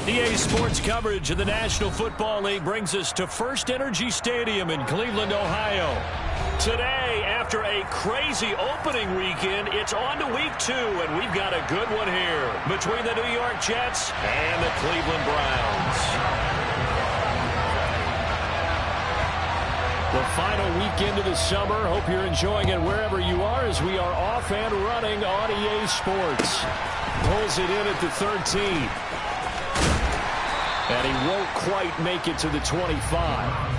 EA Sports coverage of the National Football League brings us to First Energy Stadium in Cleveland, Ohio. Today, after a crazy opening weekend, it's on to week 2, and we've got a good one here between the New York Jets and the Cleveland Browns. The final weekend of the summer. Hope you're enjoying it wherever you are as we are off and running on EA Sports. Pulls it in at the 13. And he won't quite make it to the 25.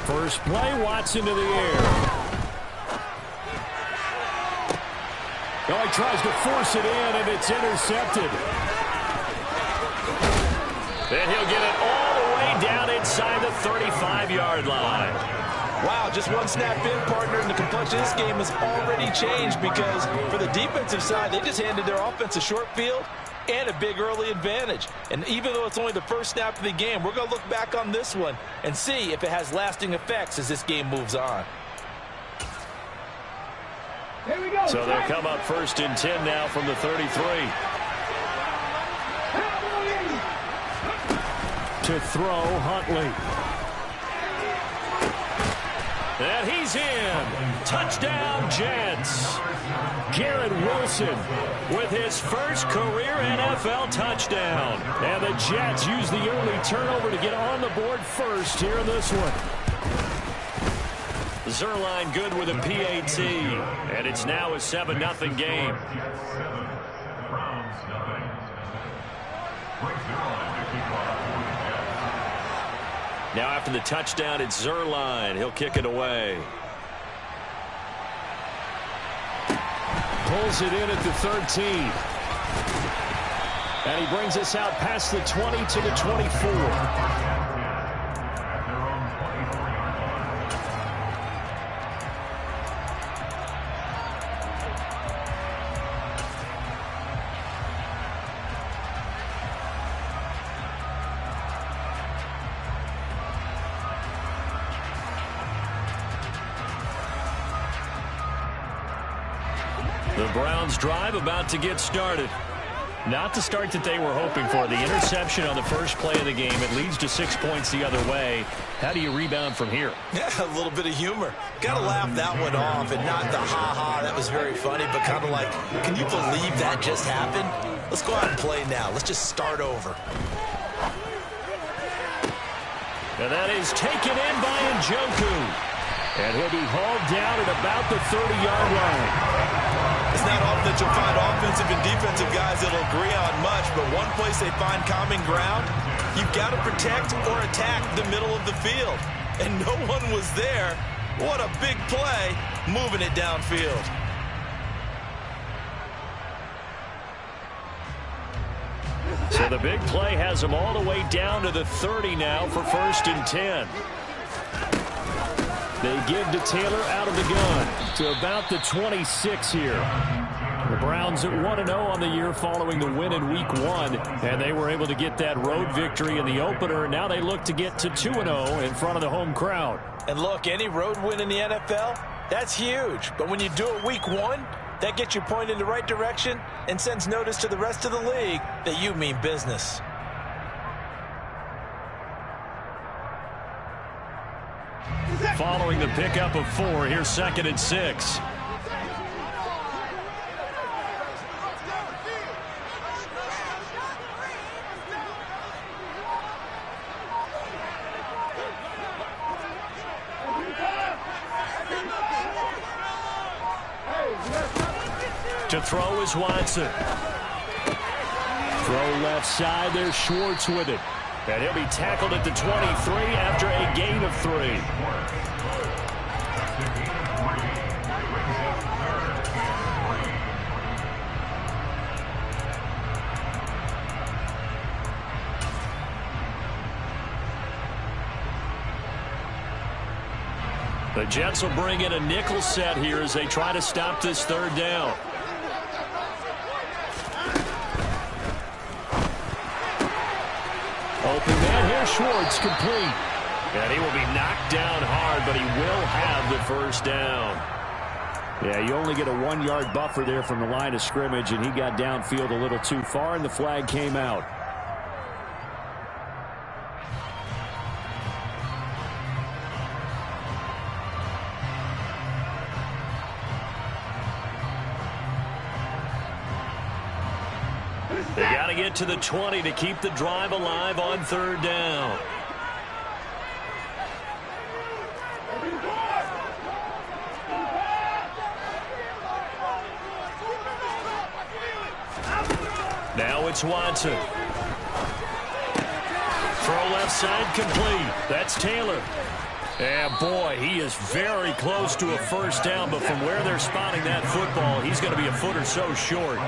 First play, Watson to the air. Oh, he tries to force it in, and it's intercepted. And he'll get it all the way down inside the 35-yard line. Wow, just one snap in, partner, and the complexion of this game has already changed because for the defensive side, they just handed their offense a short field and a big early advantage. And even though it's only the first snap of the game, we're going to look back on this one and see if it has lasting effects as this game moves on. Here we go. So they'll come up first and 10 now from the 33. To throw, Huntley. And he's in. Touchdown, Jets. Garrett Wilson with his first career NFL touchdown. And the Jets use the early turnover to get on the board first here in this one. Zerline good with a PAT. And it's now a 7-0 game. Now after the touchdown, it's Zerline. He'll kick it away. Pulls it in at the 13. And he brings us out past the 20 to the 24. The Browns drive about to get started. Not the start that they were hoping for. The interception on the first play of the game. It leads to 6 points the other way. How do you rebound from here? Yeah, a little bit of humor. Got to laugh that one off and not the ha-ha. That was very funny, but kind of like, can you believe that just happened? Let's go out and play now. Let's just start over. And that is taken in by Njoku. And he'll be hauled down at about the 30-yard line. It's not often that you'll find offensive and defensive guys that'll agree on much, but one place they find common ground, you've got to protect or attack the middle of the field. And no one was there. What a big play, moving it downfield. So the big play has them all the way down to the 30 now for first and 10. They give to Taylor out of the gun to about the 26 here. The Browns at 1-0 on the year following the win in Week 1, and they were able to get that road victory in the opener. Now they look to get to 2-0 in front of the home crowd. And look, any road win in the NFL, that's huge. But when you do it Week 1, that gets you pointed in the right direction and sends notice to the rest of the league that you mean business. Following the pickup of 4, here's 2nd and 6. To throw is Watson. Throw left side. There's Schwartz with it. And he'll be tackled at the 23 after a gain of 3. The Jets will bring in a nickel set here as they try to stop this third down. Open man here, Schwartz, complete. And he will be knocked down hard, but he will have the first down. Yeah, you only get a 1-yard buffer there from the line of scrimmage, and he got downfield a little too far, and the flag came out. They got to get to the 20 to keep the drive alive on third down. Now it's Watson. Throw left side complete. That's Taylor. And boy, he is very close to a first down, but from where they're spotting that football, he's going to be a foot or so short.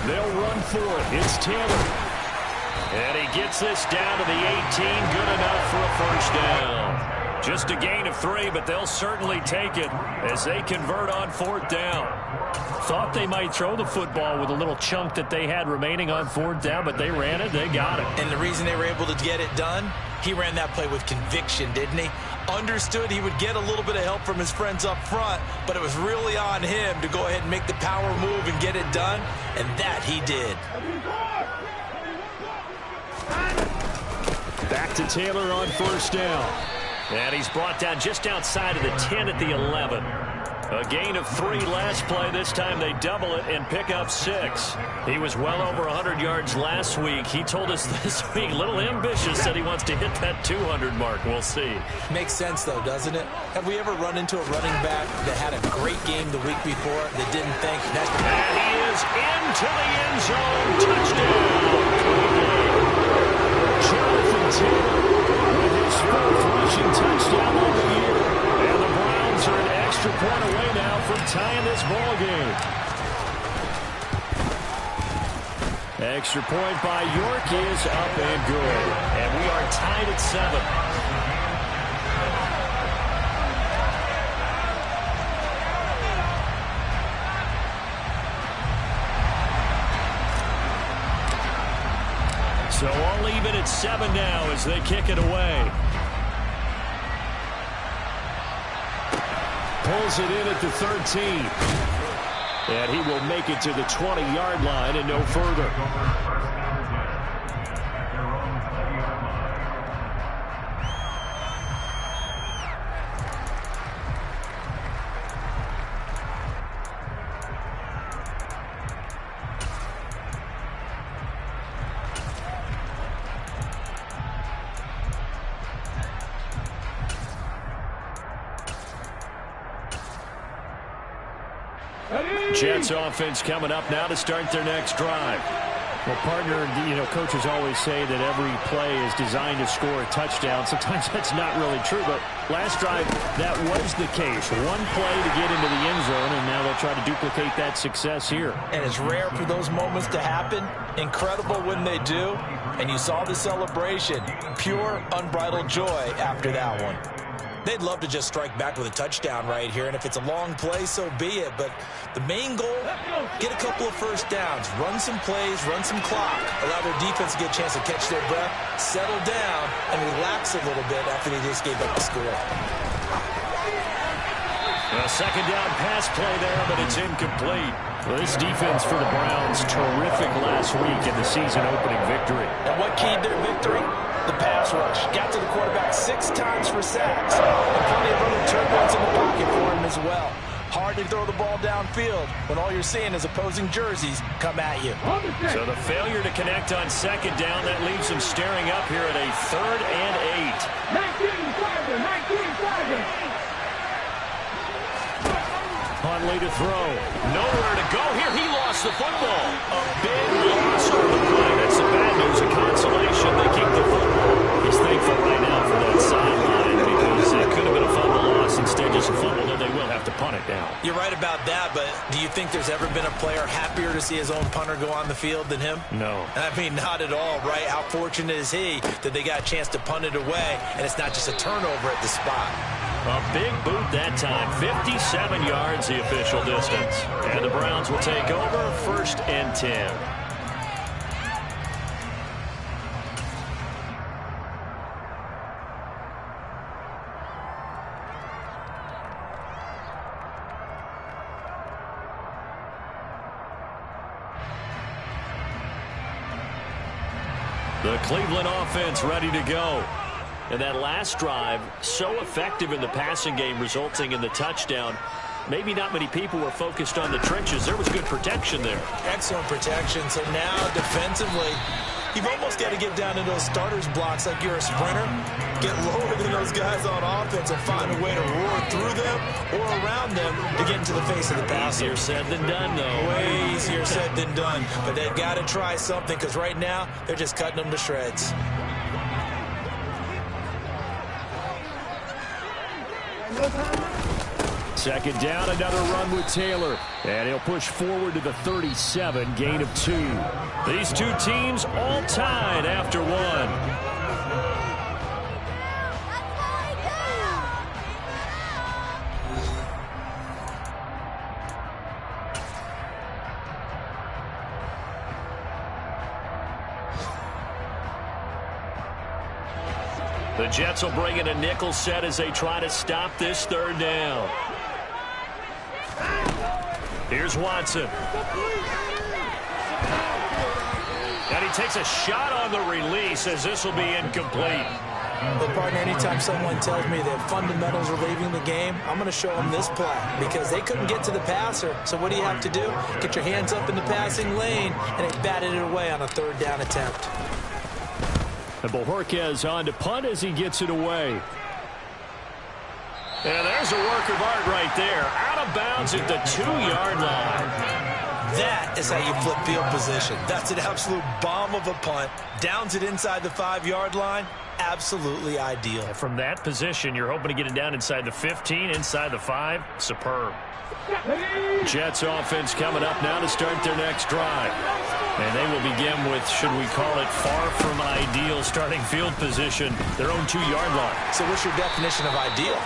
They'll run for it. It's Taylor. And he gets this down to the 18. Good enough for a first down. Just a gain of 3, but they'll certainly take it as they convert on fourth down. Thought they might throw the football with a little chunk that they had remaining on fourth down, but they ran it. They got it. And the reason they were able to get it done, he ran that play with conviction, didn't he? Understood he would get a little bit of help from his friends up front, but it was really on him to go ahead and make the power move and get it done, and that he did. Back to Taylor on first down. And he's brought down just outside of the 10 at the 11. A gain of 3 last play. This time they double it and pick up 6. He was well over 100 yards last week. He told us this week, a little ambitious, said he wants to hit that 200 mark. We'll see. Makes sense, though, doesn't it? Have we ever run into a running back that had a great game the week before that didn't think next? And he is into the end zone. Touchdown. Jonathan Taylor with his 4th rushing touchdown of the year. And the Browns are an extra point away now from tying this ball game. Extra point by York is up and good. And we are tied at 7. So all even at 7 now as they kick it away. Pulls it in at the 13. And he will make it to the 20-yard line and no further. Jets offense coming up now to start their next drive. Well, partner, coaches always say that every play is designed to score a touchdown. Sometimes that's not really true, but last drive, that was the case. One play to get into the end zone, and now they'll try to duplicate that success here. And it's rare for those moments to happen. Incredible when they do. And you saw the celebration. Pure, unbridled joy after that one. They'd love to just strike back with a touchdown right here, and if it's a long play, so be it. But the main goal, get a couple of first downs, run some plays, run some clock, allow their defense to get a chance to catch their breath, settle down, and relax a little bit after they just gave up the score. A second down pass play there, but it's incomplete. Well, this defense for the Browns, terrific last week in the season-opening victory. And what keyed their victory? The pass rush. Got to the quarterback 6 times for sacks. And plenty of other turbulence in the pocket for him as well. Hard to throw the ball downfield when all you're seeing is opposing jerseys come at you. So the failure to connect on second down, that leaves them staring up here at a 3rd and 8. 19 Tigers. Conley to throw. Nowhere to go here. He lost the football. A big loss on the play. That's the bad news. A consolation. They keep the football. He's thankful right now for that sideline because it could have been a fumble loss. Instead, just a fumble, though they will have to punt it down. You're right about that, but do you think there's ever been a player happier to see his own punter go on the field than him? No. I mean, not at all, right? How fortunate is he that they got a chance to punt it away, and it's not just a turnover at the spot. A big boot that time. 57 yards the official distance. And the Browns will take over 1st and 10. The Cleveland offense ready to go. And that last drive, so effective in the passing game, resulting in the touchdown. Maybe not many people were focused on the trenches. There was good protection there. Excellent protection. So now, defensively, you've almost got to get down to those starters blocks like you're a sprinter. Get lower than those guys on offense and find a way to roar through them or around them to get into the face of the passer. Easier said than done, though. Way easier said than done. But they've got to try something because right now, they're just cutting them to shreds. Second down, another run with Taylor. And he'll push forward to the 37, gain of 2. These two teams all tied after 1. The Jets will bring in a nickel set as they try to stop this 3rd down. Here's Watson. And he takes a shot on the release as this will be incomplete. Well, partner, anytime someone tells me that fundamentals are leaving the game, I'm going to show them this play because they couldn't get to the passer. So what do you have to do? Get your hands up in the passing lane, and they batted it away on a 3rd down attempt. And Bojorquez on to punt as he gets it away. And there's a work of art right there. Out of bounds at the 2-yard line. That is how you flip field position. That's an absolute bomb of a punt. Downs it inside the 5-yard line. Absolutely ideal. And from that position, you're hoping to get it down inside the 15, inside the 5. Superb. Jets offense coming up now to start their next drive. And they will begin with, should we call it, far from ideal starting field position, their own 2-yard line. So what's your definition of ideal?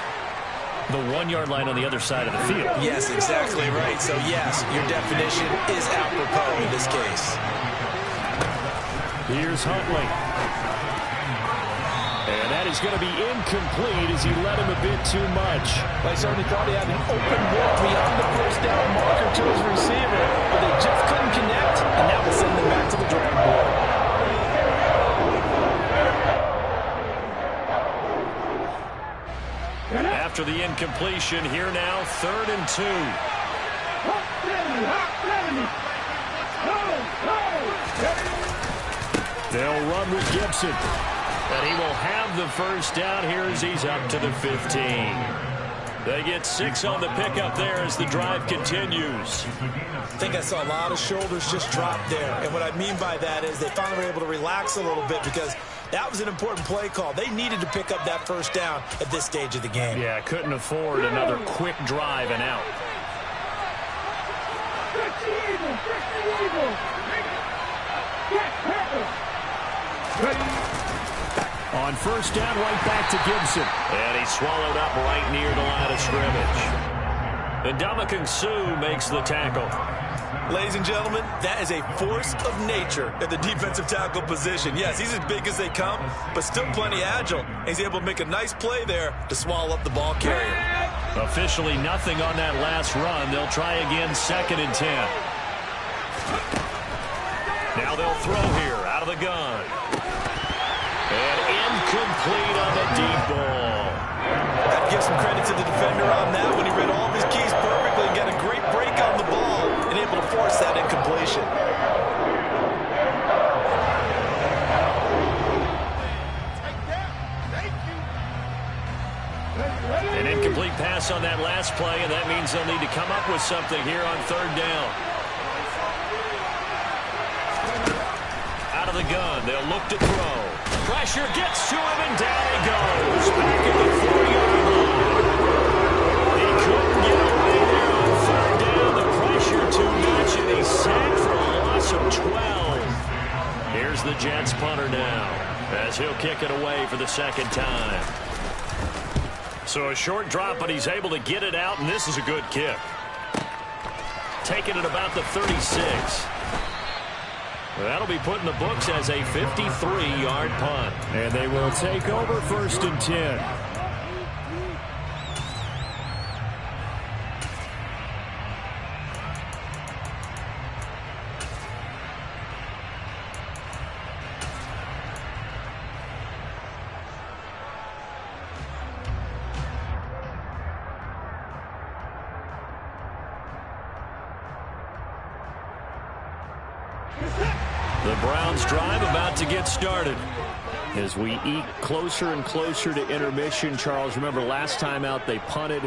The 1-yard line on the other side of the field. Yes, exactly right. So, yes, your definition is apropos in this case. Here's Huntley. And that is going to be incomplete as he led him a bit too much. They certainly thought he had an open look beyond the 1st down marker to his receiver, but they just couldn't connect, and that will send them back to the drawing board. After the incompletion, here now, 3rd and 2. They'll run with Gibson. And he will have the 1st down here as he's up to the 15. They get 6 on the pickup there as the drive continues. I think I saw a lot of shoulders just drop there. And what I mean by that is they finally were able to relax a little bit because that was an important play call. They needed to pick up that 1st down at this stage of the game. Yeah, couldn't afford another quick drive and out. On 1st down, right back to Gibson. And he's swallowed up right near the line of scrimmage. And Ndamukong Suh makes the tackle. Ladies and gentlemen, that is a force of nature at the defensive tackle position. Yes, he's as big as they come, but still plenty agile. He's able to make a nice play there to swallow up the ball carrier. Officially nothing on that last run. They'll try again, 2nd and 10. Now they'll throw here out of the gun. And incomplete on the deep ball. Got to give some credit to the defender on that when he read all of his keys perfectly and got a great break on the ball and able to force that incompletion. An incomplete pass points on that last play, and that means they'll need to come up with something here on third down. Out of the gun, they'll look to throw. Pressure gets to him, and down he goes. Back at the 4-yard line. He couldn't get away there on third down. The pressure too much, and he's sacked for a loss of 12. Here's the Jets punter now, as he'll kick it away for the second time. So a short drop, but he's able to get it out, and this is a good kick. Taking it about the 36. That'll be put in the books as a 53-yard punt. And they will take over 1st and 10. The Browns drive about to get started. As we eke closer and closer to intermission, Charles, remember last time out they punted.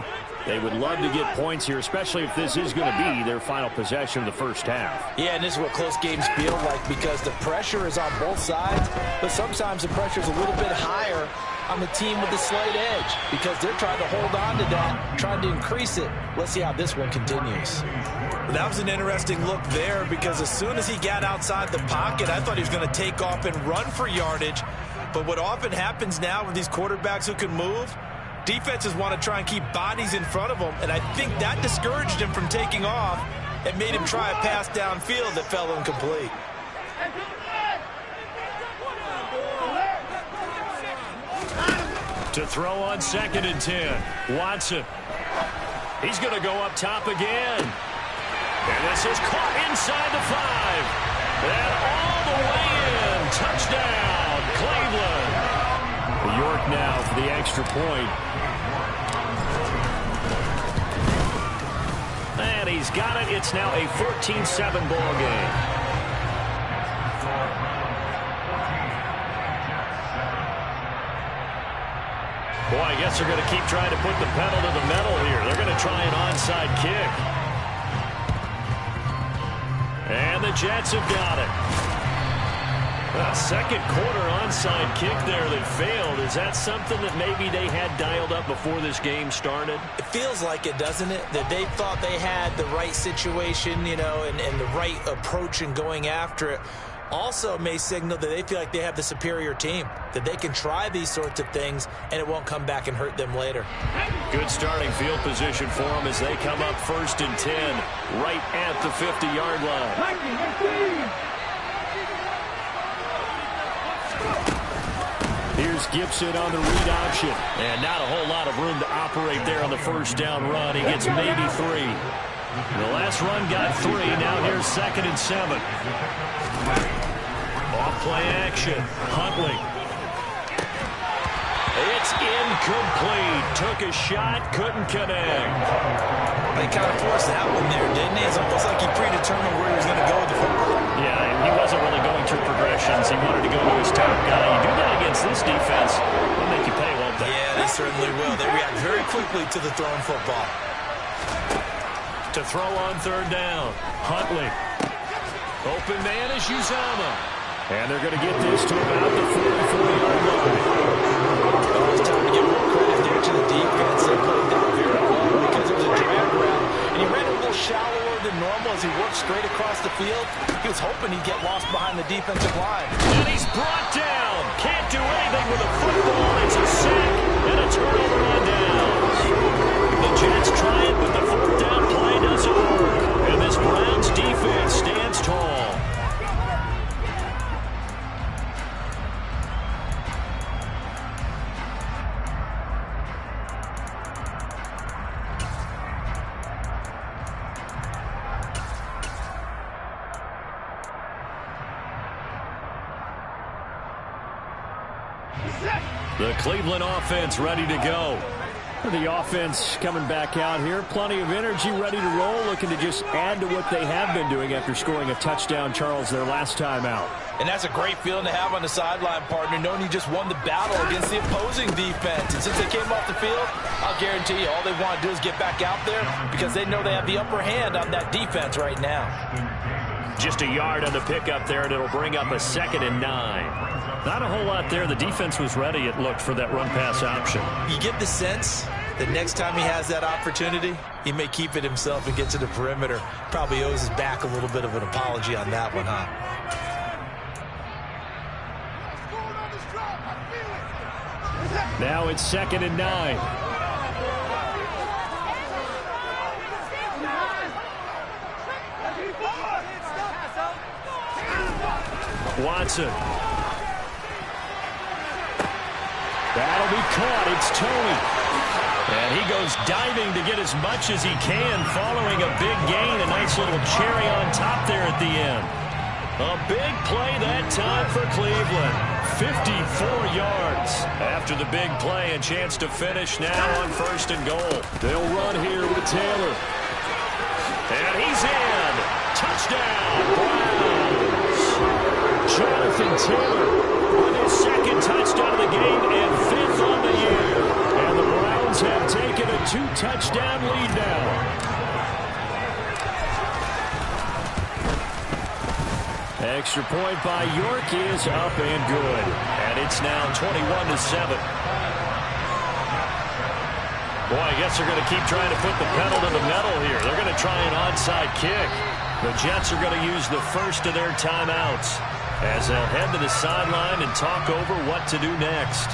They would love to get points here, especially if this is going to be their final possession of the first half. Yeah, and this is what close games feel like because the pressure is on both sides, but sometimes the pressure is a little bit higher on the team with the slight edge because they're trying to hold on to that, trying to increase it. Let's see how this one continues. That was an interesting look there because as soon as he got outside the pocket, I thought he was going to take off and run for yardage. But what often happens now with these quarterbacks who can move, defenses want to try and keep bodies in front of them, and I think that discouraged him from taking off and made him try a pass downfield that fell incomplete. To throw on 2nd and 10. Watson. He's going to go up top again. And this is caught inside the 5. And all the way in. Touchdown, Cleveland. York now for the extra point. And he's got it. It's now a 14-7 ball game. Boy, I guess they're going to keep trying to put the pedal to the metal here. They're going to try an onside kick. And the Jets have got it. A second quarter onside kick there that failed. Is that something that maybe they had dialed up before this game started? It feels like it, doesn't it? That they thought they had the right situation, you know, and the right approach in going after it. Also may signal that they feel like they have the superior team, that they can try these sorts of things and it won't come back and hurt them later. Good starting field position for them as they come up 1st and 10 right at the 50-yard line. Here's Gibson on the read option. And not a whole lot of room to operate there on the first down run. He gets maybe 3. The last run got 3. Now here's 2nd and 7. Off-play action. Huntley. It's incomplete. Took a shot, couldn't connect. They kind of forced that one there, didn't he? It's almost like he predetermined where he was going to go with the football. Yeah, and he wasn't really going through progressions. He wanted to go to his top guy. You do that against this defense, they'll make you pay, won't they? Yeah, they certainly will. They react very quickly to the thrown football. To throw on 3rd down. Huntley. Open man is Uzama. And they're going to get this to about the 44-yard line. Oh, it's time to give more credit there to the defense. They played that very well because it was a drag route. And he ran a little shallower than normal as he worked straight across the field. He was hoping he'd get lost behind the defensive line. And he's brought down. Can't do anything with a football. It's a sack and a turnover on downs. The Jets try it, but the 4th down play doesn't work. And this Browns defense stands tall. The Cleveland offense ready to go. The offense coming back out here. Plenty of energy, ready to roll, looking to just add to what they have been doing after scoring a touchdown, Charles, their last time out. And that's a great feeling to have on the sideline, partner, knowing you just won the battle against the opposing defense. And since they came off the field, I'll guarantee you all they want to do is get back out there because they know they have the upper hand on that defense right now. Just a yard on the pickup there, and it'll bring up a 2nd and 9. Not a whole lot there. The defense was ready, it looked, for that run-pass option. You get the sense that next time he has that opportunity, he may keep it himself and get to the perimeter. Probably owes his back a little bit of an apology on that one, huh? Now it's 2nd and 9. Watson. That'll be caught. It's Tony. And he goes diving to get as much as he can following a big gain. A nice little cherry on top there at the end. A big play that time for Cleveland. 54 yards. After the big play, a chance to finish now on 1st and goal. They'll run here with Taylor. And he's in. Touchdown, Browns. Jonathan Taylor with his 2nd touchdown of the game and 5th on the year. And the Browns have taken a 2-touchdown lead now. Extra point by York is up and good. And it's now 21-7. Boy, I guess they're going to keep trying to put the pedal to the metal here. They're going to try an onside kick. The Jets are going to use the first of their timeouts as they'll head to the sideline and talk over what to do next.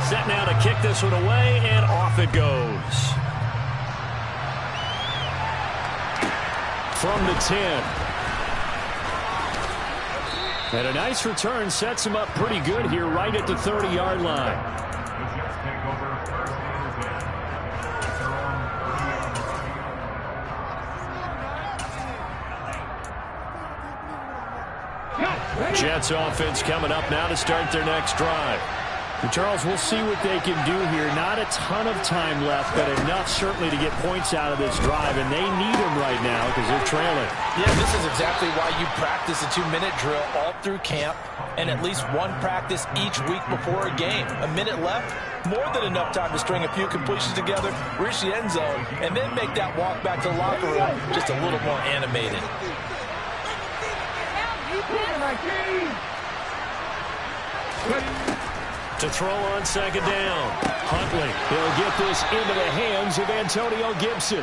Set now to kick this one away, and off it goes. From the 10. And a nice return sets him up pretty good here right at the 30-yard line. Jets offense coming up now to start their next drive. And Charles, we'll see what they can do here. Not a ton of time left, but enough certainly to get points out of this drive, and they need them right now because they're trailing. Yeah, this is exactly why you practice a 2-minute drill all through camp and at least one practice each week before a game. A minute left, more than enough time to string a few completions together, reach the end zone, and then make that walk back to the locker room just a little more animated. To throw on 2nd down. Huntley. He'll get this into the hands of Antonio Gibson.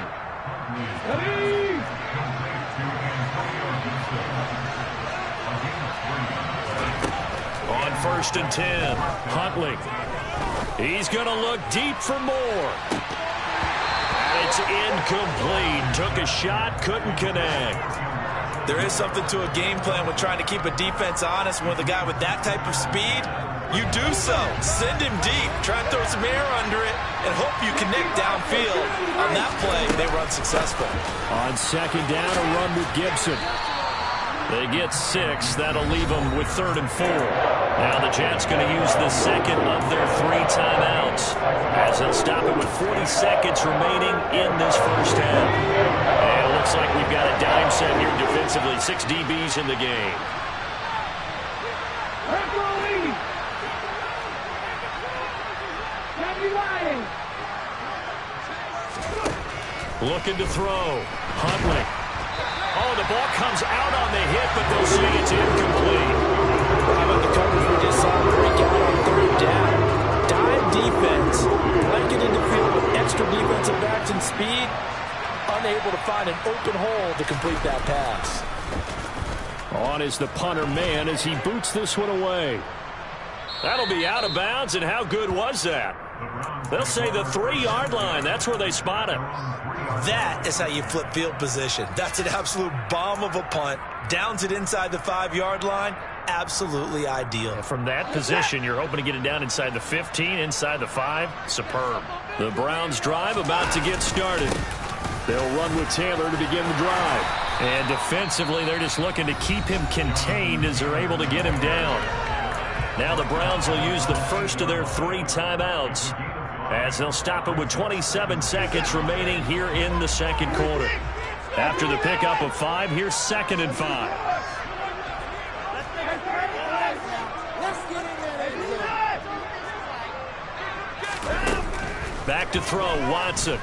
On 1st and 10. Huntley. He's going to look deep for more. And it's incomplete. Took a shot, couldn't connect. There is something to a game plan with trying to keep a defense honest. When the guy with that type of speed, you do so. Send him deep. Try and throw some air under it and hope you connect downfield. On that play, they were unsuccessful. On 2nd down, a run with Gibson. They get 6. That'll leave them with 3rd and 4. Now the Jets going to use the 2nd of their 3 timeouts as they'll stop it with 40 seconds remaining in this first half. And it looks like we've got a dime set here defensively. 6 DBs in the game. Looking to throw. Huntley. Oh, the ball comes out on the hit, but they'll say it's incomplete. How about the coverage we just saw break out on 3rd down? Dime defense. Blanket into field with extra defensive backs and speed. Unable to find an open hole to complete that pass. On is the punter man as he boots this one away. That'll be out of bounds, and how good was that? They'll say the 3-yard line. That's where they spot him. That is how you flip field position. That's an absolute bomb of a punt. Downs it inside the 5-yard line. Absolutely ideal. And from that position, you're hoping to get it down inside the 15, inside the 5. Superb. The Browns drive about to get started. They'll run with Taylor to begin the drive. And defensively, they're just looking to keep him contained as they're able to get him down. Now the Browns will use the first of their 3 timeouts, as they'll stop it with 27 seconds remaining here in the second quarter. After the pickup of 5, here's 2nd and 5. Back to throw, Watson.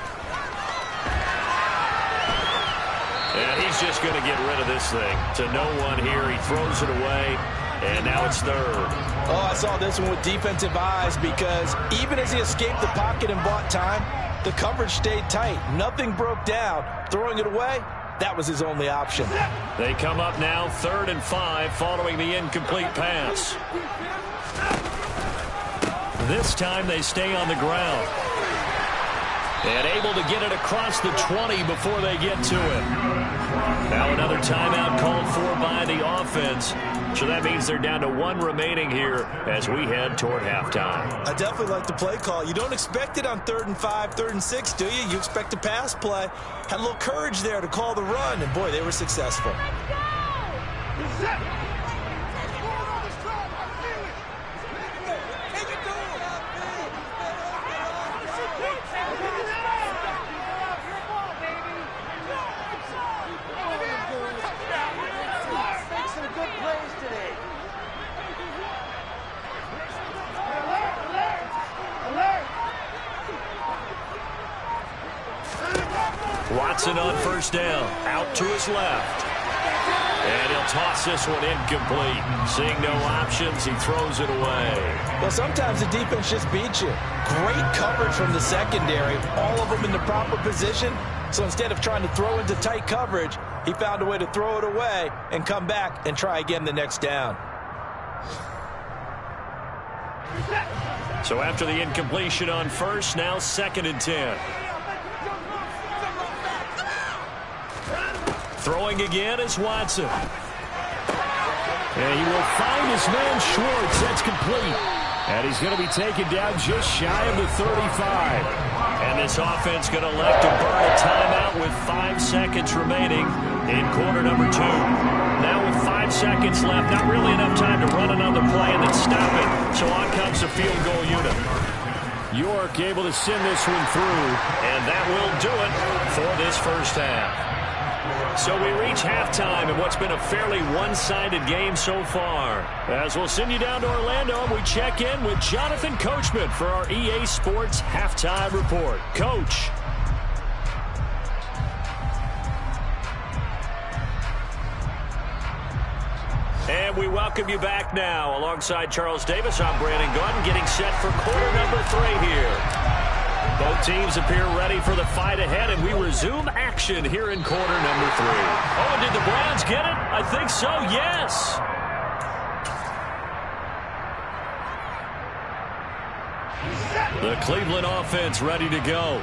And he's just going to get rid of this thing. To no one here. He throws it away, and now it's 3rd. Oh, I saw this one with defensive eyes, because even as he escaped the pocket and bought time, the coverage stayed tight. Nothing broke down. Throwing it away, that was his only option. They come up now 3rd and 5 following the incomplete pass. This time they stay on the ground. And able to get it across the 20 before they get to it. Now another timeout called for by the offense. So that means they're down to 1 remaining here as we head toward halftime. I definitely like the play call. You don't expect it on 3rd and 5, 3rd and 6, do you? You expect a pass play. Had a little courage there to call the run, and boy, they were successful. Watson on 1st down, out to his left. And he'll toss this one incomplete. Seeing no options, he throws it away. Well, sometimes the defense just beats you. Great coverage from the secondary, all of them in the proper position. So instead of trying to throw into tight coverage, he found a way to throw it away and come back and try again the next down. So after the incompletion on 1st, now 2nd and 10. Throwing again is Watson. And he will find his man Schwartz. That's complete. And he's going to be taken down just shy of the 35. And this offense going to elect to burn a timeout with 5 seconds remaining in quarter number 2. Now with 5 seconds left, not really enough time to run another play and then stop it. So on comes the field goal unit. York able to send this one through. And that will do it for this first half. So we reach halftime in what's been a fairly one-sided game so far. As we'll send you down to Orlando, we check in with Jonathan Coachman for our EA Sports Halftime Report. Coach. And we welcome you back now. Alongside Charles Davis, I'm Brandon Gaudin, getting set for quarter number 3 here. Both teams appear ready for the fight ahead, and we resume action here in quarter number 3. Oh, did the Browns get it? I think so, yes. The Cleveland offense ready to go.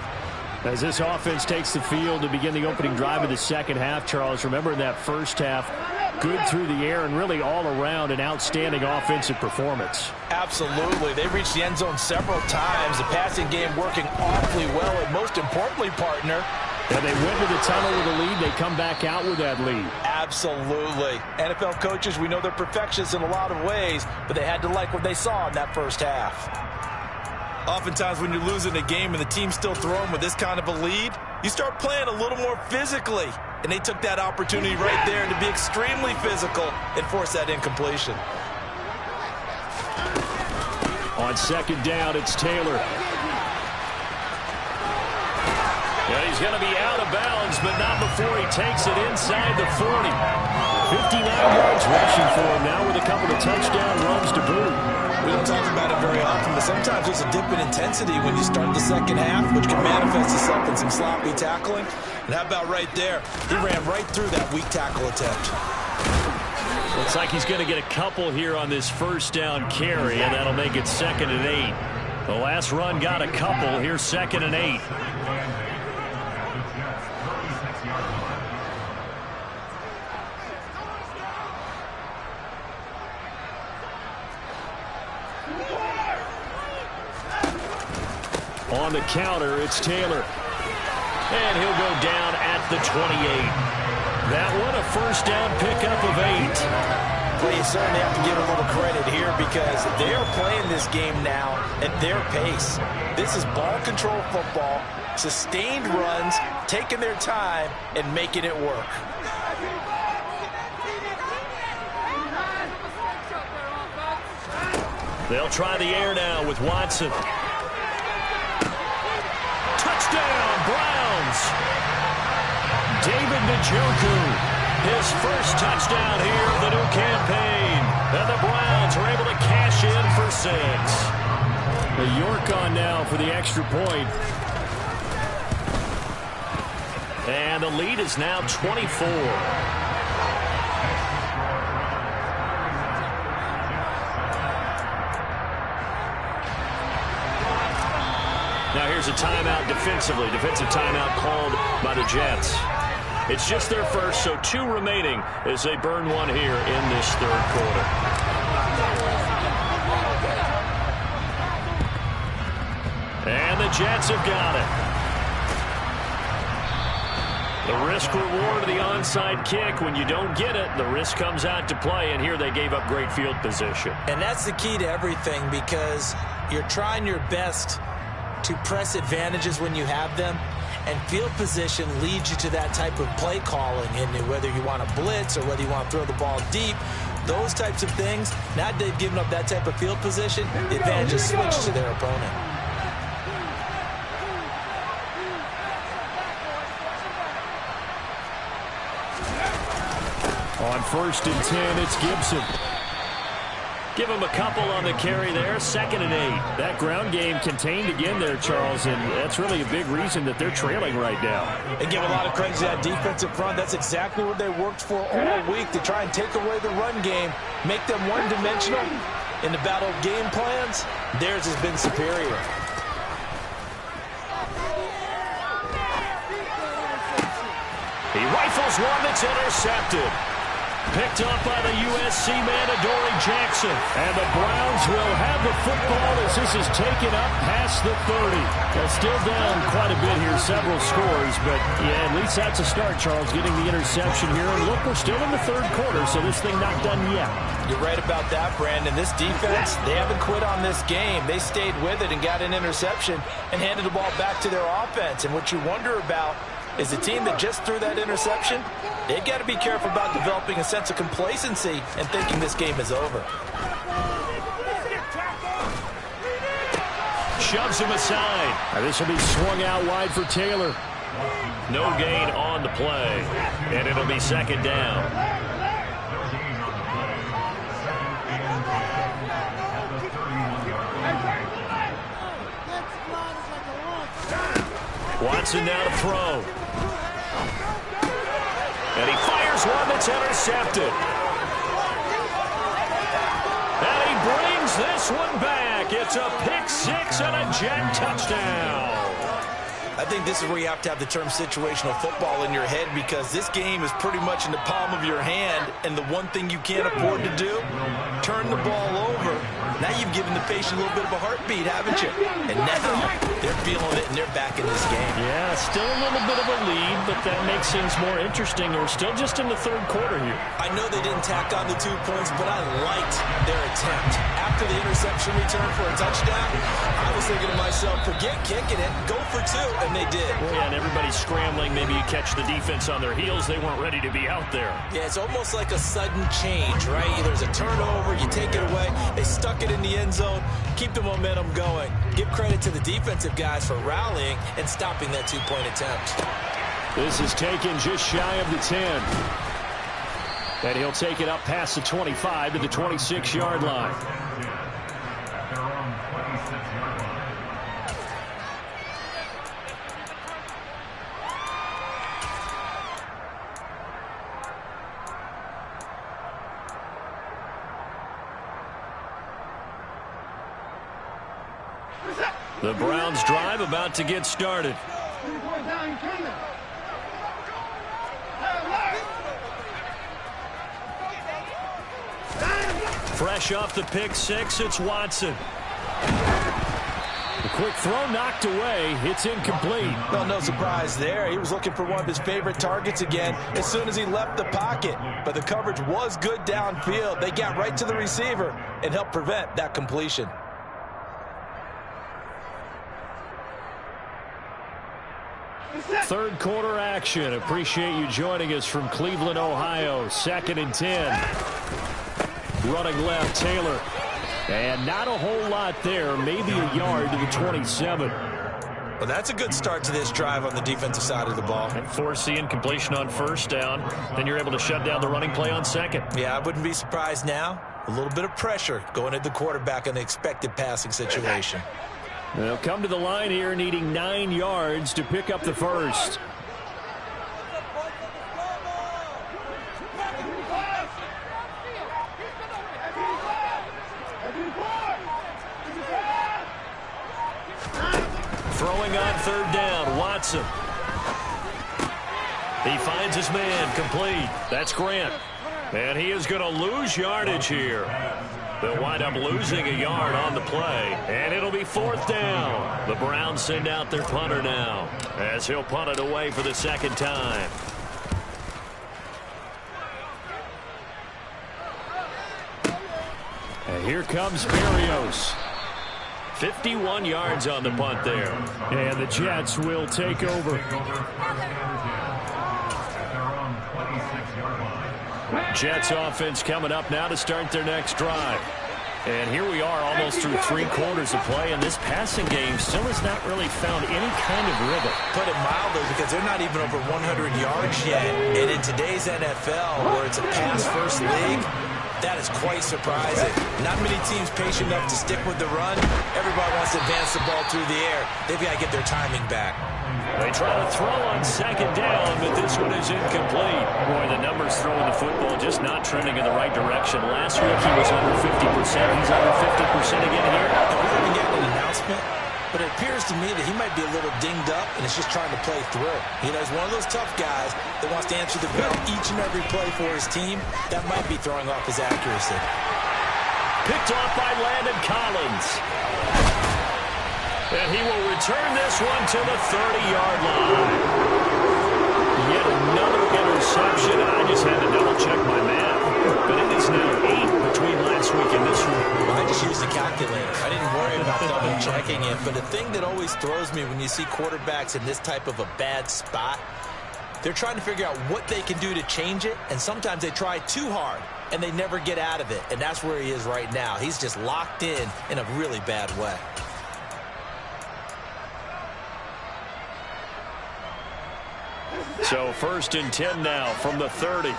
As this offense takes the field to begin the opening drive of the second half, Charles, remember in that first half, good through the air and really all around an outstanding offensive performance. Absolutely. They reached the end zone several times. The passing game working awfully well, and most importantly, partner, and they went to the tunnel with a lead. They come back out with that lead. Absolutely. NFL coaches, we know they're perfectionists in a lot of ways, but they had to like what they saw in that first half. Oftentimes when you're losing a game and the team's still throwing with this kind of a lead, you start playing a little more physically. And they took that opportunity right there to be extremely physical and force that incompletion. On 2nd down, it's Taylor. And he's going to be out of bounds, but not before he takes it inside the 40. 59 yards rushing for him now with a couple of touchdown runs to boot. We don't talk about it very often, but sometimes there's a dip in intensity when you start the second half, which can manifest itself in some sloppy tackling. And how about right there? He ran right through that weak tackle attempt. Looks like he's going to get a couple here on this first down carry, and that'll make it 2nd and 8. The last run got a couple. Here's 2nd and 8. On the counter, it's Taylor. And he'll go down at the 28. That one a first down pickup of 8. But you certainly have to give them a little credit here because they are playing this game now at their pace. This is ball control football, sustained runs, taking their time, and making it work. They'll try the air now with Watson. Touchdown, Browns! David Njoku, his first touchdown here of the new campaign. And the Browns are able to cash in for 6. The York on now for the extra point. And the lead is now 24. Now here's a timeout defensively. Defensive timeout called by the Jets. It's just their first, so 2 remaining as they burn one here in this third quarter. And the Jets have got it. The risk reward of the onside kick. When you don't get it, the risk comes out to play, and here they gave up great field position. And that's the key to everything because you're trying your best to press advantages when you have them, and field position leads you to that type of play calling, and whether you want to blitz or whether you want to throw the ball deep, those types of things. Now that they've given up that type of field position, the advantage is switched to their opponent. On 1st and 10, it's Gibson. Give him a couple on the carry there. 2nd and 8. That ground game contained again there, Charles, and that's really a big reason that they're trailing right now. They give a lot of credit to that defensive front. That's exactly what they worked for all week, to try and take away the run game, make them one-dimensional. In the battle of game plans, theirs has been superior. He rifles one that's intercepted. Picked up by the USC man, Adoree Jackson. And the Browns will have the football as this is taken up past the 30. They're still down quite a bit here, several scores. But, yeah, at least that's a start, Charles, getting the interception here. And look, we're still in the third quarter, so this thing not done yet. You're right about that, Brandon. This defense, they haven't quit on this game. They stayed with it and got an interception and handed the ball back to their offense. And what you wonder about is the team that just threw that interception, they've got to be careful about developing a sense of complacency and thinking this game is over. Shoves him aside. Now this will be swung out wide for Taylor. No gain on the play. And it'll be 2nd down. Watson now to throw. And he fires one that's intercepted. And he brings this one back. It's a pick-6 and a Jet touchdown. I think this is where you have to have the term situational football in your head, because this game is pretty much in the palm of your hand, and the one thing you can't afford to do, turn the ball over. Now you've given the patient a little bit of a heartbeat, haven't you? And now they're feeling it, and they're back in this game. Yeah, still a little bit of a lead, but that makes things more interesting. We're still just in the third quarter here. I know they didn't tack on the 2 points, but I liked their attempt. After the interception return for a touchdown, I was thinking to myself, forget kicking it, go for 2, and they did. Well, yeah, and everybody's scrambling. Maybe you catch the defense on their heels. They weren't ready to be out there. Yeah, it's almost like a sudden change, right? There's a turnover, you take it away, they stuck it in the end zone, keep the momentum going. Give credit to the defensive guys for rallying and stopping that 2-point attempt. This is taken just shy of the 10. And he'll take it up past the 25 to the 26-yard line. The Browns drive about to get started. Fresh off the pick-6, it's Watson. The quick throw knocked away. It's incomplete. Well, no surprise there. He was looking for one of his favorite targets again as soon as he left the pocket. But the coverage was good downfield. They got right to the receiver and helped prevent that completion. Third quarter action. Appreciate you joining us from Cleveland, Ohio. 2nd and 10. Running left, Taylor. And not a whole lot there. Maybe a yard to the 27. Well, that's a good start to this drive on the defensive side of the ball. And force the incompletion on first down. Then you're able to shut down the running play on second. Yeah, I wouldn't be surprised now. A little bit of pressure going at the quarterback in the expected passing situation. They'll come to the line here needing 9 yards to pick up the first. Throwing on 3rd down, Watson. He finds his man, complete. That's Grant. And he is going to lose yardage here. They'll wind up losing a yard on the play. And it'll be 4th down. The Browns send out their punter now as he'll punt it away for the 2nd time. And here comes Berrios. 51 yards on the punt there. And the Jets will take over. Jets offense coming up now to start their next drive. And here we are almost through 3 quarters of play, and this passing game still has not really found any kind of rhythm. Put it mildly, because they're not even over 100 yards yet. And in today's NFL, where it's a pass-first league, that is quite surprising. Not many teams patient enough to stick with the run. Everybody wants to advance the ball through the air. They've got to get their timing back. They try to throw on 2nd down, but this one is incomplete. Boy, the numbers throwing the football just not trending in the right direction. Last week he was under 50%. He's under 50% again here. We haven't gotten an announcement, but it appears to me that he might be a little dinged up and is just trying to play through. You know, he's one of those tough guys that wants to answer the bell each and every play for his team. That might be throwing off his accuracy. Picked off by Landon Collins. And he will return this one to the 30-yard line. Yet another interception. I just had to double-check my math. But it is now 8 between last week and this week. Well, I just used a calculator. I didn't worry about double-checking it. But the thing that always throws me when you see quarterbacks in this type of a bad spot, they're trying to figure out what they can do to change it. And sometimes they try too hard, and they never get out of it. And that's where he is right now. He's just locked in a really bad way. So 1st and 10 now from the 30.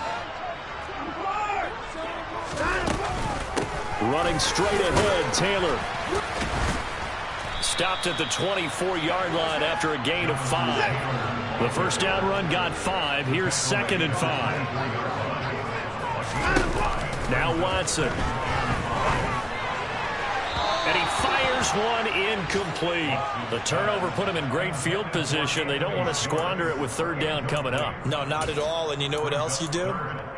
Running straight ahead, Taylor. Stopped at the 24-yard line after a gain of 5. The first down run got 5. Here's 2nd and 5. Now Watson. And he fires one incomplete. The turnover put him in great field position. They don't want to squander it with 3rd down coming up. No, not at all. And you know what else you do?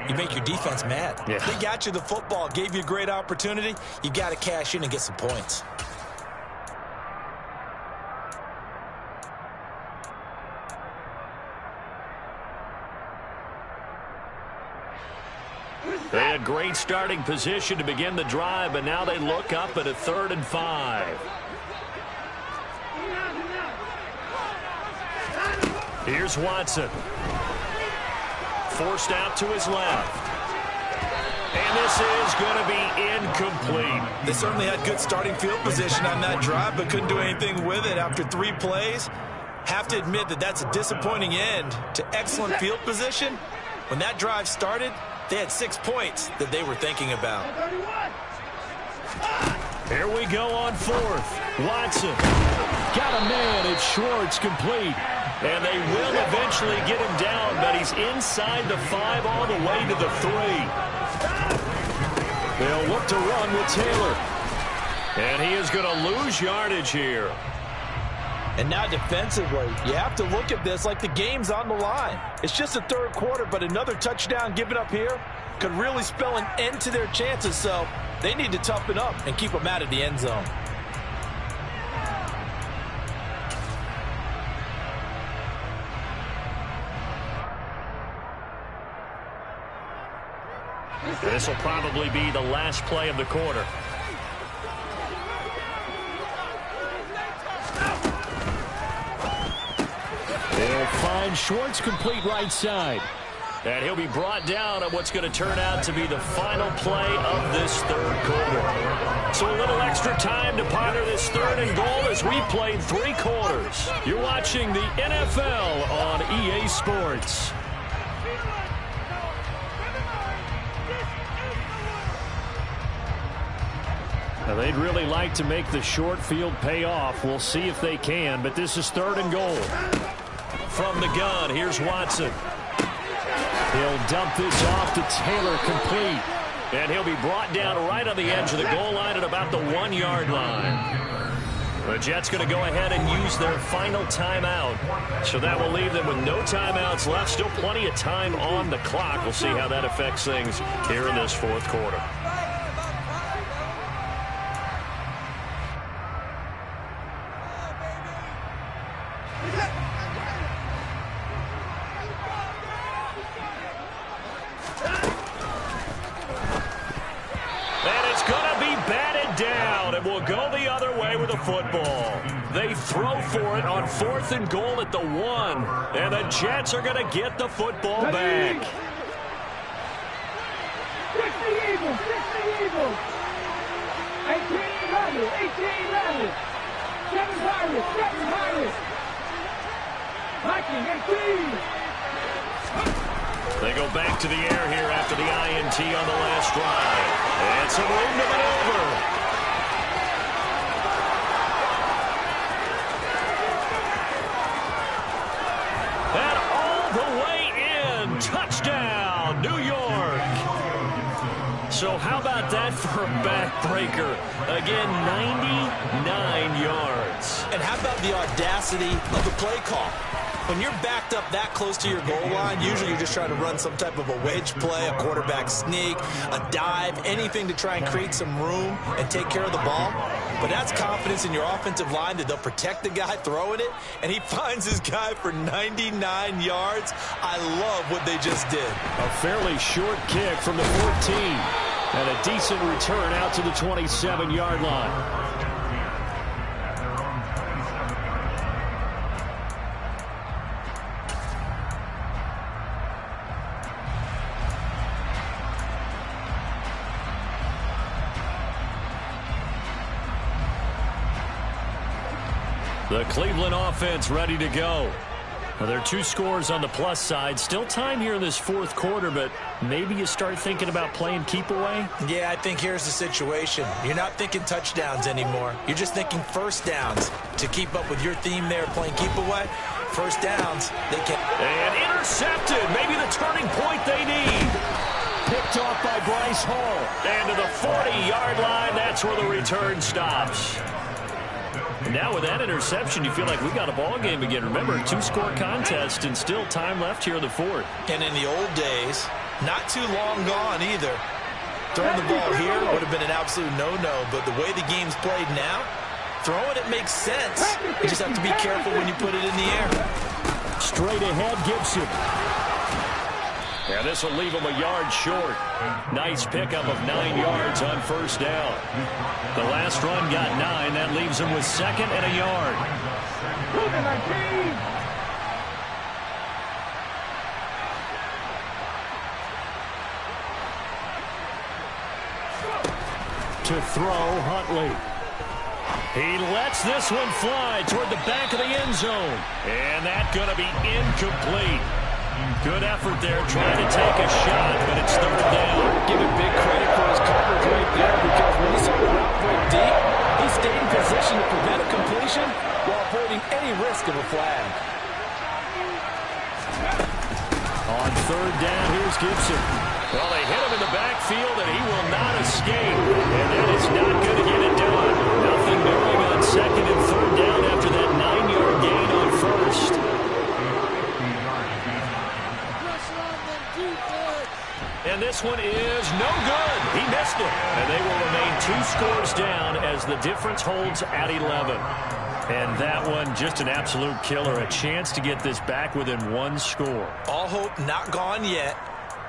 You make your defense mad. Yeah. They got you the football, gave you a great opportunity. You got to cash in and get some points. They had great starting position to begin the drive, but now they look up at a 3rd and 5. Here's Watson. Forced out to his left. And this is going to be incomplete. They certainly had good starting field position on that drive, but couldn't do anything with it after 3 plays. Have to admit that that's a disappointing end to excellent field position. When that drive started, they had 6 points that they were thinking about. Here we go on 4th. Watson. Got a man. It's Schwartz, complete. And they will eventually get him down, but he's inside the 5 all the way to the 3. They'll look to run with Taylor. And he is going to lose yardage here. And now defensively, you have to look at this like the game's on the line. It's just the 3rd quarter, but another touchdown given up here could really spell an end to their chances. So they need to toughen up and keep them out of the end zone. This will probably be the last play of the quarter. He'll find Schwartz complete right side. And he'll be brought down on what's going to turn out to be the final play of this third quarter. So a little extra time to ponder this third and goal as we played 3 quarters. You're watching the NFL on EA Sports. Now they'd really like to make the short field pay off. We'll see if they can, but this is third and goal. From the gun, here's Watson. He'll dump this off to Taylor, complete. And he'll be brought down right on the edge of the goal line at about the 1-yard line. The Jets going to go ahead and use their final timeout. So that will leave them with no timeouts left. Still plenty of time on the clock. We'll see how that affects things here in this fourth quarter. Football. They throw for it on 4th and goal at the 1. And the Jets are going to get the football back. 60 Eagles, 60 Eagles. 18 11, 7 Pirates. Viking, 18. They go back to the air here after the INT on the last drive. And some room to maneuver. Touchdown, New York. So how about that for a backbreaker? Again, 99 yards. And how about the audacity of the play call? When you're backed up that close to your goal line, usually you're just trying to run some type of a wedge play, a quarterback sneak, a dive, anything to try and create some room and take care of the ball. But that's confidence in your offensive line that they'll protect the guy throwing it, and he finds his guy for 99 yards. I love what they just did. A fairly short kick from the 14, and a decent return out to the 27-yard line. The Cleveland offense ready to go. Well, there are 2 scores on the plus side. Still time here in this fourth quarter, but maybe you start thinking about playing keep away? Yeah, I think here's the situation. You're not thinking touchdowns anymore. You're just thinking first downs. To keep up with your theme there, playing keep away, first downs, they can. And intercepted. Maybe the turning point they need. Picked off by Bryce Hall. And to the 40-yard line, that's where the return stops. Now with that interception, you feel like we got a ball game again. Remember, 2-score contest and still time left here in the fourth. And in the old days, not too long gone either. Throwing the ball here would have been an absolute no-no, but the way the game's played now, throwing it makes sense. You just have to be careful when you put it in the air. Straight ahead, Gibson. And this will leave him a yard short. Nice pickup of 9 yards on first down. The last run got 9. That leaves him with 2nd and a yard. To throw, Huntley. He lets this one fly toward the back of the end zone. And that's going to be incomplete. Good effort there trying to take a shot, but it's third down. Give him big credit for his coverage right there, because when he saw the route break deep, he stayed in position to prevent a completion while avoiding any risk of a flag. On third down, here's Gibson. Well, they hit him in the backfield, and he will not escape. And that is not going to get it done. Nothing doing on 2nd and 3rd down after that 9-yard gain on first. And this one is no good. He missed it. And they will remain 2 scores down as the difference holds at 11. And that one, just an absolute killer. A chance to get this back within 1 score. All hope not gone yet.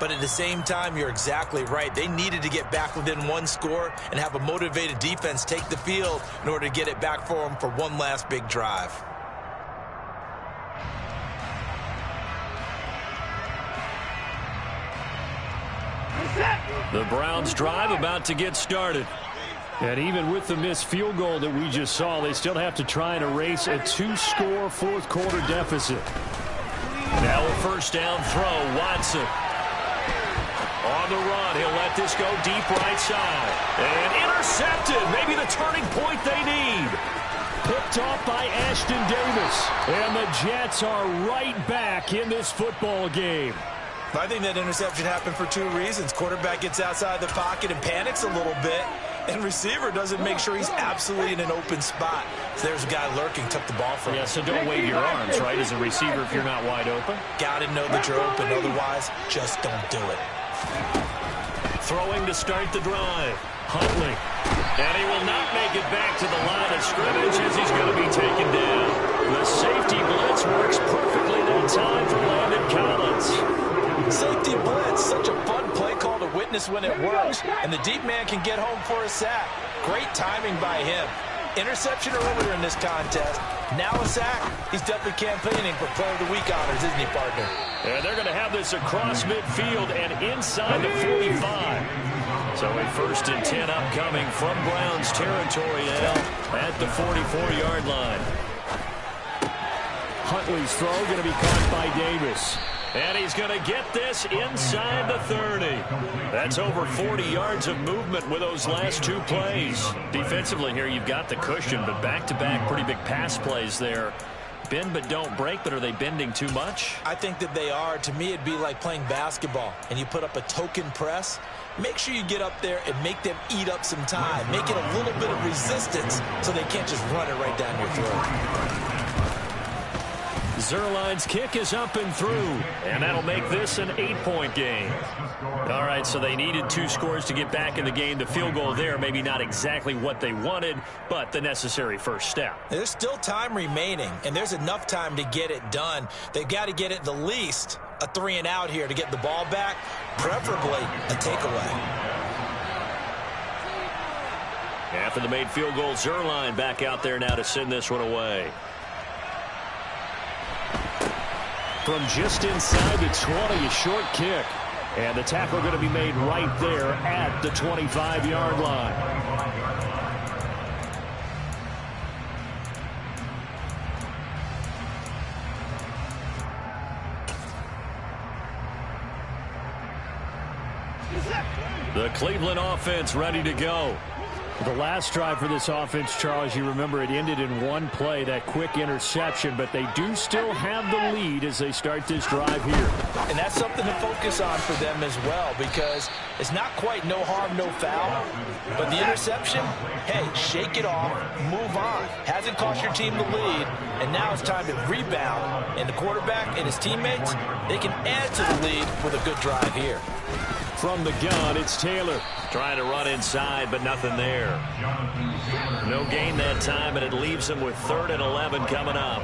But at the same time, you're exactly right. They needed to get back within one score and have a motivated defense take the field in order to get it back for them for one last big drive. The Browns drive about to get started. And even with the missed field goal that we just saw, they still have to try and erase a 2-score fourth-quarter deficit. Now a first down throw, Watson. On the run, he'll let this go deep right side. And intercepted, maybe the turning point they need. Picked off by Ashton Davis. And the Jets are right back in this football game. I think that interception happened for two reasons. Quarterback gets outside the pocket and panics a little bit, and receiver doesn't make sure he's absolutely in an open spot. So there's a guy lurking, took the ball from him. Yeah, so don't wave your arms, right, as a receiver if you're not wide open. Got to know that you're open, otherwise just don't do it. Throwing to start the drive, Huntley. And he will not make it back to the line of scrimmage as he's going to be taken down. The safety blitz works perfectly that time for Landon Collins. Safety blitz, such a fun play call to witness when it works, and the deep man can get home for a sack. Great timing by him. Interception earlier in this contest. Now a sack. He's definitely campaigning for Player of the Week honors, isn't he, partner? And they're going to have this across midfield and inside the 45. So a 1st and 10 upcoming from Browns territory now at the 44-yard line. Huntley's throw going to be caught by Davis. And he's going to get this inside the 30. That's over 40 yards of movement with those last two plays. Defensively here, you've got the cushion, but back-to-back pretty big pass plays there. Bend but don't break, but are they bending too much? I think that they are. To me, it'd be like playing basketball, and you put up a token press. Make sure you get up there and make them eat up some time. Make it a little bit of resistance so they can't just run it right down your throat. Zerline's kick is up and through, and that'll make this an 8-point game. All right, so they needed 2 scores to get back in the game. The field goal there, maybe not exactly what they wanted, but the necessary first step. There's still time remaining, and there's enough time to get it done. They've got to get at the least a 3-and-out here to get the ball back, preferably a takeaway. After the made field goal, Zerline back out there now to send this one away. From just inside the 20, a short kick. And the tackle going to be made right there at the 25-yard line. The Cleveland offense ready to go. The last drive for this offense, Charles, you remember it ended in one play, that quick interception, but they do still have the lead as they start this drive here. And that's something to focus on for them as well, because it's not quite no harm, no foul, but the interception, hey, shake it off, move on. Hasn't cost your team the lead, and now it's time to rebound. And the quarterback and his teammates, they can add to the lead with a good drive here. From the gun, it's Taylor. Trying to run inside, but nothing there. No gain that time, and it leaves them with 3rd and 11 coming up.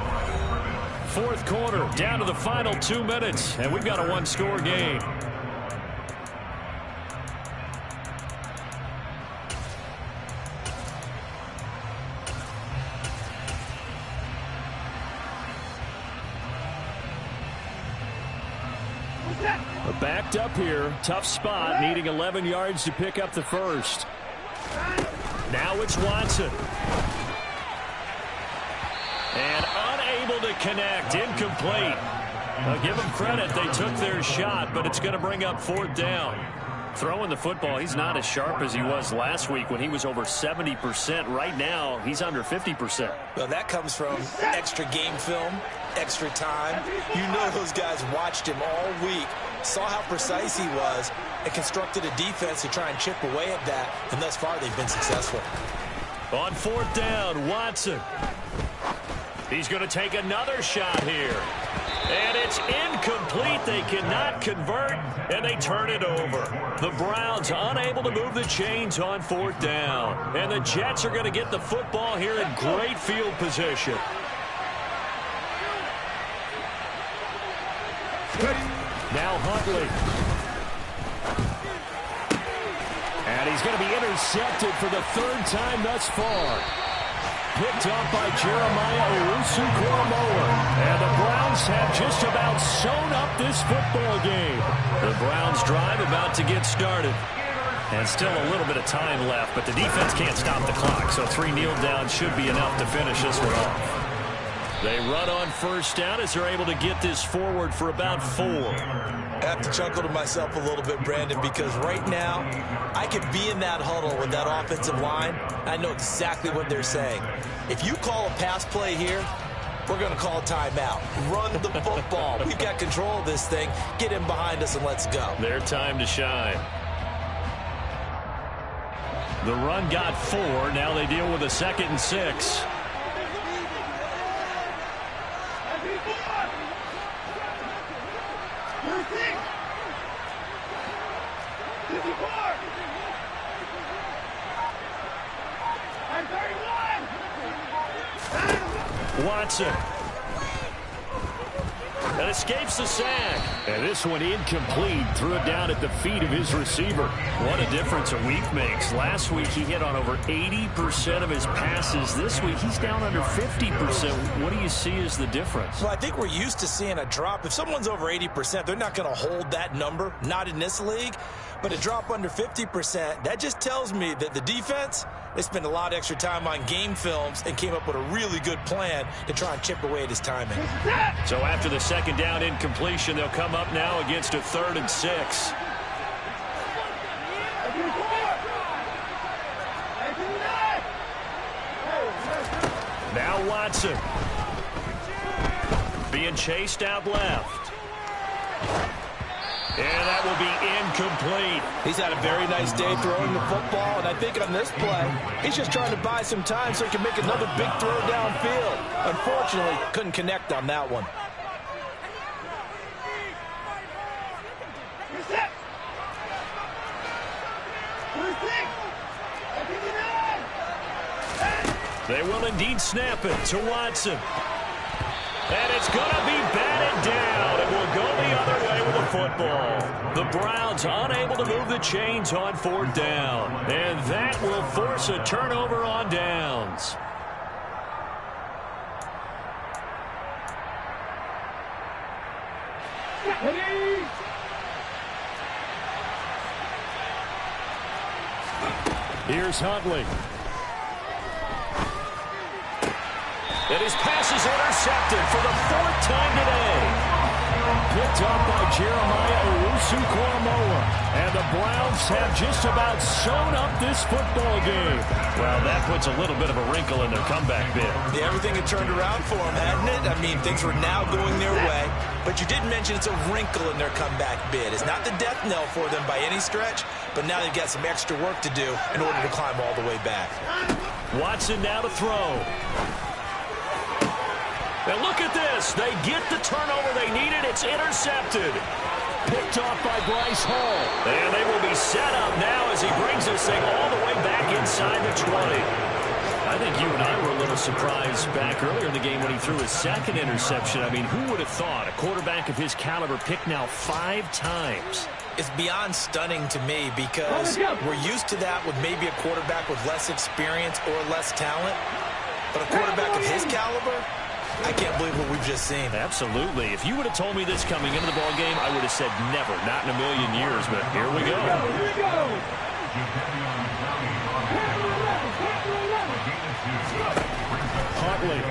4th quarter, down to the final 2 minutes, and we've got a 1-score game. Backed up here, tough spot, needing 11 yards to pick up the first. Now it's Watson. And unable to connect, incomplete. I'll give them credit, they took their shot, but it's going to bring up 4th down. Throwing the football, he's not as sharp as he was last week when he was over 70%. Right now, he's under 50%. Well, that comes from extra game film, extra time. You know those guys watched him all week, saw how precise he was, and constructed a defense to try and chip away at that, and thus far they've been successful. On 4th down, Watson. He's going to take another shot here. And it's incomplete. They cannot convert, and they turn it over. The Browns unable to move the chains on 4th down. And the Jets are going to get the football here in great field position. Now Huntley. he's going to be intercepted for the third time thus far. Picked up by Jeremiah Owusu-Koramoah. And the Browns have just about sewn up this football game. The Browns drive about to get started. And still a little bit of time left, but the defense can't stop the clock, so 3 kneel downs should be enough to finish this one off. They run on first down as they're able to get this forward for about 4. I have to chuckle to myself a little bit, Brandon, because right now I could be in that huddle with that offensive line. I know exactly what they're saying. If you call a pass play here, we're going to call a timeout. Run the football. We've got control of this thing. Get in behind us and let's go. Their time to shine. The run got 4. Now they deal with a 2nd and 6. Watson. And escapes the sack. And this one incomplete. Threw it down at the feet of his receiver. What a difference a week makes. Last week he hit on over 80% of his passes. This week he's down under 50%. What do you see as the difference? Well, I think we're used to seeing a drop. If someone's over 80%, they're not going to hold that number. Not in this league. But a drop under 50%, that just tells me that the defense, they spent a lot of extra time on game films and came up with a really good plan to try and chip away at his timing. So after the 2nd down incompletion, they'll come up now against a 3rd and 6. Now Watson. Being chased out left. And that will be incomplete. He's had a very nice day throwing the football, and I think on this play, he's just trying to buy some time so he can make another big throw downfield. Unfortunately, couldn't connect on that one. They will indeed snap it to Watson. And it's going to be batted down. It will go the other way with the football. The Browns unable to move the chains on 4th down. And that will force a turnover on downs. Here's Huntley. And his pass is intercepted for the 4th time today. Picked up by Jeremiah Owusu-Koramoah. And the Browns have just about sewn up this football game. Well, that puts a little bit of a wrinkle in their comeback bid. Yeah, everything had turned around for them, hadn't it? I mean, things were now going their way. But you did mention it's a wrinkle in their comeback bid. It's not the death knell for them by any stretch, but now they've got some extra work to do in order to climb all the way back. Watson now to throw. And look at this. They get the turnover they needed. It's intercepted. Picked off by Bryce Hall. And they will be set up now as he brings this thing all the way back inside the 20. I think you and I were a little surprised back earlier in the game when he threw his 2nd interception. I mean, who would have thought a quarterback of his caliber picked now 5 times? It's beyond stunning to me because we're used to that with maybe a quarterback with less experience or less talent. But a quarterback of his caliber, I can't believe what we've just seen. Absolutely. If you would have told me this coming into the ball game, I would have said never, not in a million years. But here we go. Huntley.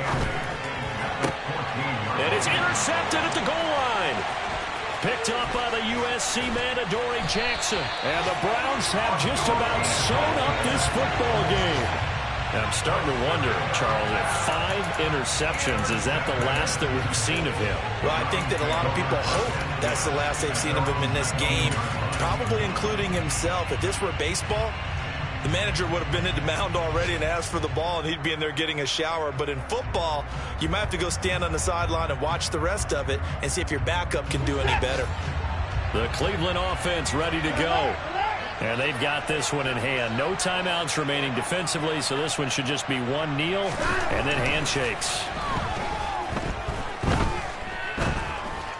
And it's intercepted at the goal line. Picked up by the USC man, Adoree Jackson. And the Browns have just about sewn up this football game. And I'm starting to wonder, Charles, if 5 interceptions, is that the last that we've seen of him? Well, I think that a lot of people hope that's the last they've seen of him in this game, probably including himself. If this were baseball, the manager would have been in the mound already and asked for the ball, and he'd be in there getting a shower. But in football, you might have to go stand on the sideline and watch the rest of it and see if your backup can do any better. The Cleveland offense ready to go. And they've got this one in hand. No timeouts remaining defensively, so this one should just be one kneel and then handshakes.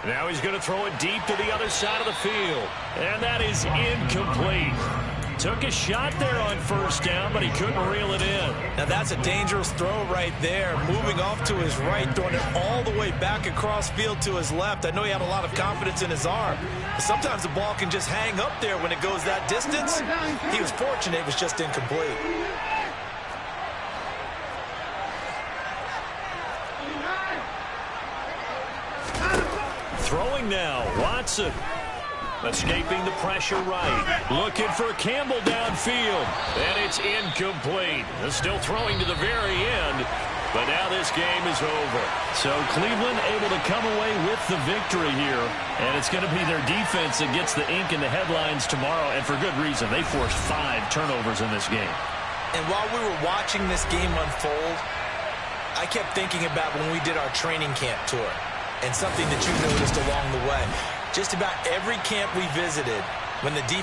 Now he's going to throw it deep to the other side of the field. And that is incomplete. Took a shot there on first down, but he couldn't reel it in. Now that's a dangerous throw right there. Moving off to his right, throwing it all the way back across field to his left. I know he had a lot of confidence in his arm. But sometimes the ball can just hang up there when it goes that distance. He was fortunate it was just incomplete. Throwing now, Watson. Escaping the pressure right. Looking for Campbell downfield. And it's incomplete. Still throwing to the very end. But now this game is over. So Cleveland able to come away with the victory here. And it's going to be their defense that gets the ink in the headlines tomorrow. And for good reason. They forced 5 turnovers in this game. And while we were watching this game unfold, I kept thinking about when we did our training camp tour. And something that you noticed along the way. Just about every camp we visited, when the defense